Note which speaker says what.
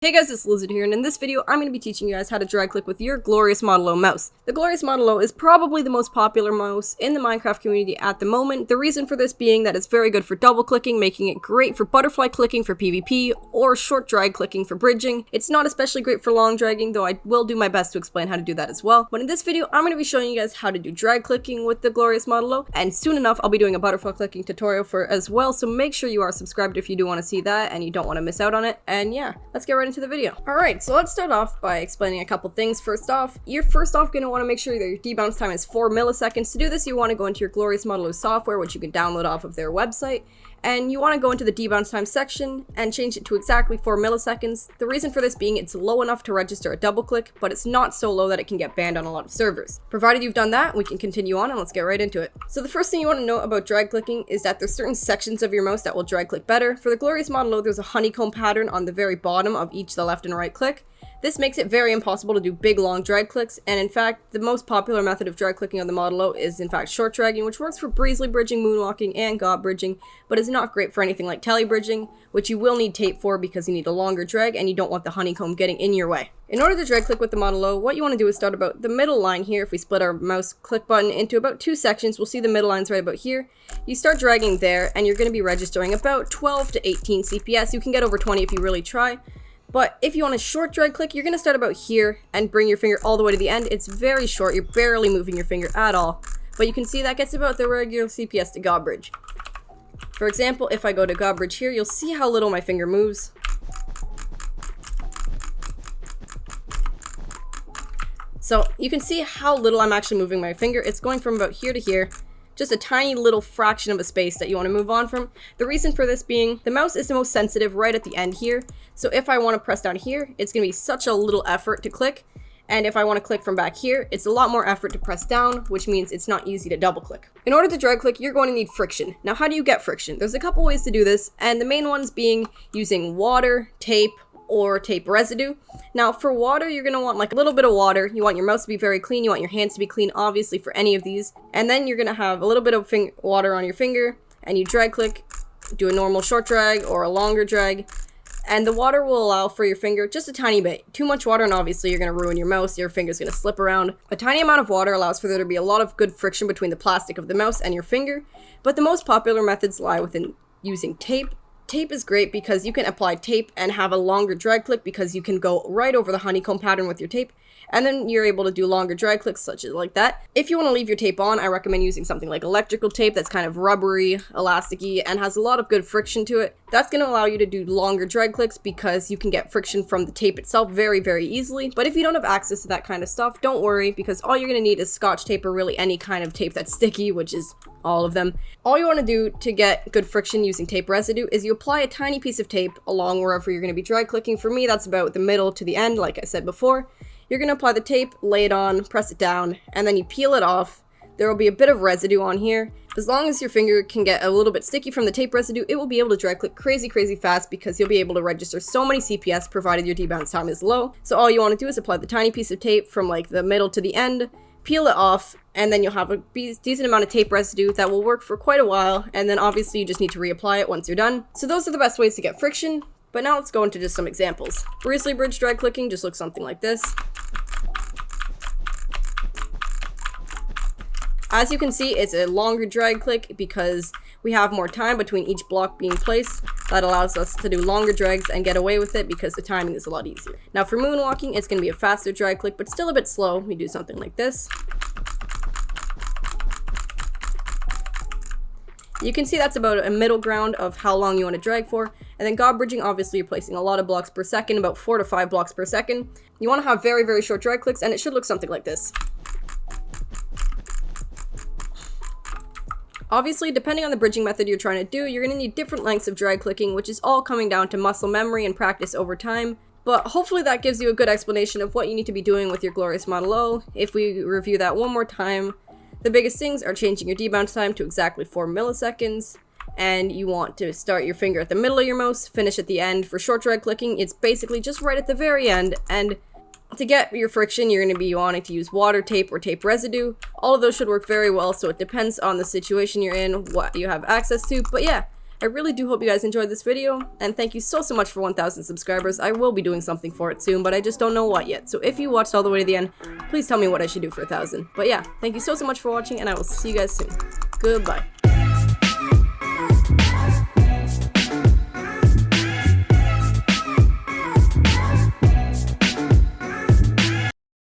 Speaker 1: Hey guys, it's Lizard here, and in this video, I'm going to be teaching you guys how to drag click with your Glorious Model O mouse. The Glorious Model O is probably the most popular mouse in the Minecraft community at the moment. The reason for this being that it's very good for double clicking, making it great for butterfly clicking for PvP, or short drag clicking for bridging. It's not especially great for long dragging, though I will do my best to explain how to do that as well. But in this video, I'm going to be showing you guys how to do drag clicking with the Glorious Model O, and soon enough, I'll be doing a butterfly clicking tutorial for it as well, so make sure you are subscribed if you do want to see that, and you don't want to miss out on it. And yeah, let's get right into the video. Alright, so let's start off by explaining a couple things. First off, you're going to want to make sure that your debounce time is 4 milliseconds. To do this, you want to go into your Glorious Model O software, which you can download off of their website, and you want to go into the debounce time section and change it to exactly 4 milliseconds. The reason for this being it's low enough to register a double click, but it's not so low that it can get banned on a lot of servers. Provided you've done that, we can continue on and let's get right into it. So the first thing you want to know about drag clicking is that there's certain sections of your mouse that will drag click better. For the Glorious Model O, there's a honeycomb pattern on the very bottom of each the left and right click. This makes it very impossible to do big long drag clicks, and in fact, the most popular method of drag clicking on the Model O is in fact short dragging, which works for breezily bridging, moonwalking, and gob bridging, but is not great for anything like tele bridging, which you will need tape for because you need a longer drag and you don't want the honeycomb getting in your way. In order to drag click with the Model O, what you want to do is start about the middle line here. If we split our mouse click button into about 2 sections, we'll see the middle lines right about here. You start dragging there, and you're going to be registering about 12 to 18 CPS. You can get over 20 if you really try. But if you want a short drag click, you're going to start about here and bring your finger all the way to the end. It's very short. You're barely moving your finger at all. But you can see that gets about the regular CPS to gob bridge. For example, if I go to gob bridge here, you'll see how little my finger moves. So you can see how little I'm actually moving my finger. It's going from about here to here. Just a tiny little fraction of a space that you want to move on from. The reason for this being, the mouse is the most sensitive right at the end here. So if I want to press down here, it's going to be such a little effort to click. And if I want to click from back here, it's a lot more effort to press down, which means it's not easy to double click. In order to drag click, you're going to need friction. Now, how do you get friction? There's a couple ways to do this, and the main ones being using water, tape, or tape residue. Now for water, you're going to want like a little bit of water. You want your mouse to be very clean. You want your hands to be clean, obviously, for any of these. And then you're going to have a little bit of water on your finger, and you drag click, do a normal short drag or a longer drag. And the water will allow for your finger just a tiny bit. Too much water and obviously you're going to ruin your mouse. Your finger's going to slip around. A tiny amount of water allows for there to be a lot of good friction between the plastic of the mouse and your finger. But the most popular methods lie within using tape. Tape is great because you can apply tape and have a longer drag click because you can go right over the honeycomb pattern with your tape, and then you're able to do longer drag clicks such as like that. If you want to leave your tape on, I recommend using something like electrical tape that's kind of rubbery, elasticy, and has a lot of good friction to it. That's going to allow you to do longer drag clicks because you can get friction from the tape itself very, very easily. But if you don't have access to that kind of stuff, don't worry, because all you're going to need is Scotch tape or really any kind of tape that's sticky, which is all of them. All you want to do to get good friction using tape residue is you apply a tiny piece of tape along wherever you're going to be drag clicking. For me, that's about the middle to the end, like I said before. You're going to apply the tape, lay it on, press it down, and then you peel it off. There will be a bit of residue on here. As long as your finger can get a little bit sticky from the tape residue, it will be able to drag click crazy fast because you'll be able to register so many CPS provided your debounce time is low. So all you want to do is apply the tiny piece of tape from like the middle to the end, peel it off, and then you'll have a decent amount of tape residue that will work for quite a while, and then obviously you just need to reapply it once you're done. So those are the best ways to get friction, but now let's go into just some examples. Breezily bridge drag clicking just looks something like this. As you can see, it's a longer drag click because we have more time between each block being placed. That allows us to do longer drags and get away with it because the timing is a lot easier. Now for moonwalking, it's going to be a faster drag click, but still a bit slow. We do something like this. You can see that's about a middle ground of how long you want to drag for. And then gob bridging, obviously you're placing a lot of blocks per second, about 4 to 5 blocks per second. You want to have very, very short drag clicks, and it should look something like this. Obviously, depending on the bridging method you're trying to do, you're going to need different lengths of drag clicking, which is all coming down to muscle memory and practice over time. But hopefully that gives you a good explanation of what you need to be doing with your Glorious Model O. If we review that one more time, the biggest things are changing your debounce time to exactly 4 milliseconds, and you want to start your finger at the middle of your mouse, finish at the end. For short drag clicking, it's basically just right at the very end, and to get your friction, you're going to be wanting to use water, tape, or tape residue. All of those should work very well, so it depends on the situation you're in, what you have access to. But yeah, I really do hope you guys enjoyed this video, and thank you so much for 1,000 subscribers. I will be doing something for it soon, but I just don't know what yet. So if you watched all the way to the end, please tell me what I should do for 1,000. But yeah, thank you so much for watching, and I will see you guys soon. Goodbye.